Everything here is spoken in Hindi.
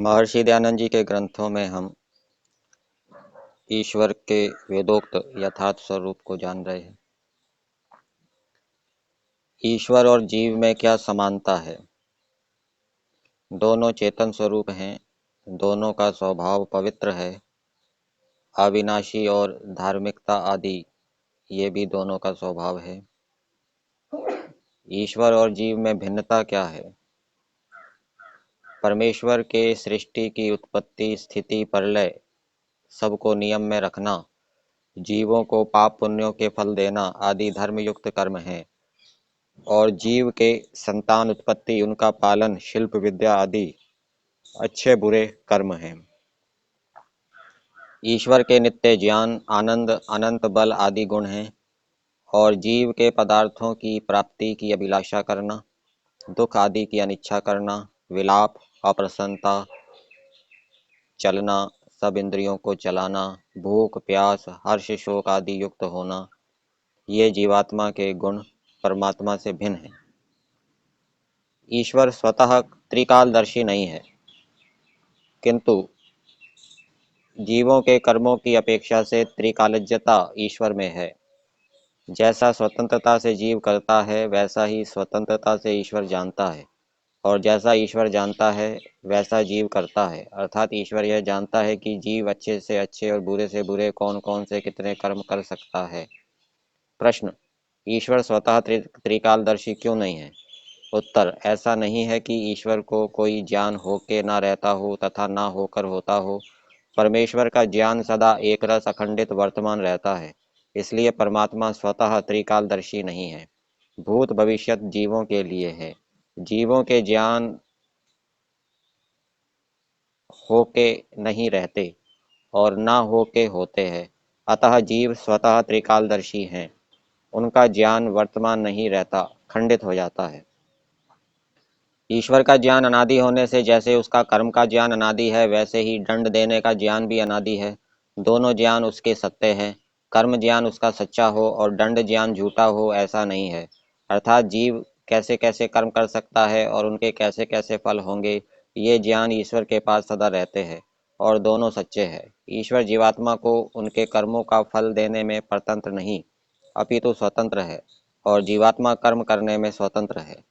महर्षि दयानंद जी के ग्रंथों में हम ईश्वर के वेदोक्त यथार्थ स्वरूप को जान रहे हैं। ईश्वर और जीव में क्या समानता है? दोनों चेतन स्वरूप हैं, दोनों का स्वभाव पवित्र है, अविनाशी और धार्मिकता आदि ये भी दोनों का स्वभाव है। ईश्वर और जीव में भिन्नता क्या है? परमेश्वर के सृष्टि की उत्पत्ति, स्थिति, प्रलय सबको नियम में रखना, जीवों को पाप पुण्यों के फल देना आदि धर्मयुक्त कर्म हैं, और जीव के संतान उत्पत्ति, उनका पालन, शिल्प विद्या आदि अच्छे बुरे कर्म हैं। ईश्वर के नित्य ज्ञान, आनंद, अनंत बल आदि गुण हैं, और जीव के पदार्थों की प्राप्ति की अभिलाषा करना, दुख आदि की अनिच्छा करना, विलाप, अप्रसन्नता, चलना, सब इंद्रियों को चलाना, भूख प्यास, हर्ष शोक आदि युक्त होना, ये जीवात्मा के गुण परमात्मा से भिन्न हैं। ईश्वर स्वतः त्रिकालदर्शी नहीं है, किंतु जीवों के कर्मों की अपेक्षा से त्रिकालज्ञता ईश्वर में है। जैसा स्वतंत्रता से जीव करता है, वैसा ही स्वतंत्रता से ईश्वर जानता है, और जैसा ईश्वर जानता है वैसा जीव करता है। अर्थात ईश्वर यह जानता है कि जीव अच्छे से अच्छे और बुरे से बुरे कौन कौन से कितने कर्म कर सकता है। प्रश्न: ईश्वर स्वतः त्रिकालदर्शी क्यों नहीं है? उत्तर: ऐसा नहीं है कि ईश्वर को कोई ज्ञान होके ना रहता हो तथा ना होकर होता हो। परमेश्वर का ज्ञान सदा एक रस अखंडित वर्तमान रहता है, इसलिए परमात्मा स्वतः त्रिकालदर्शी नहीं है। भूत भविष्यत जीवों के लिए है, जीवों के ज्ञान होके नहीं रहते और ना होके होते हैं, अतः जीव स्वतः त्रिकालदर्शी हैं। उनका ज्ञान वर्तमान नहीं रहता, खंडित हो जाता है। ईश्वर का ज्ञान अनादि होने से जैसे उसका कर्म का ज्ञान अनादि है, वैसे ही दंड देने का ज्ञान भी अनादि है। दोनों ज्ञान उसके सत्य हैं। कर्म ज्ञान उसका सच्चा हो और दंड ज्ञान झूठा हो, ऐसा नहीं है। अर्थात जीव कैसे कैसे कर्म कर सकता है और उनके कैसे कैसे फल होंगे, ये ज्ञान ईश्वर के पास सदा रहते हैं, और दोनों सच्चे हैं। ईश्वर जीवात्मा को उनके कर्मों का फल देने में परतंत्र नहीं, अपितु स्वतंत्र है, और जीवात्मा कर्म करने में स्वतंत्र है।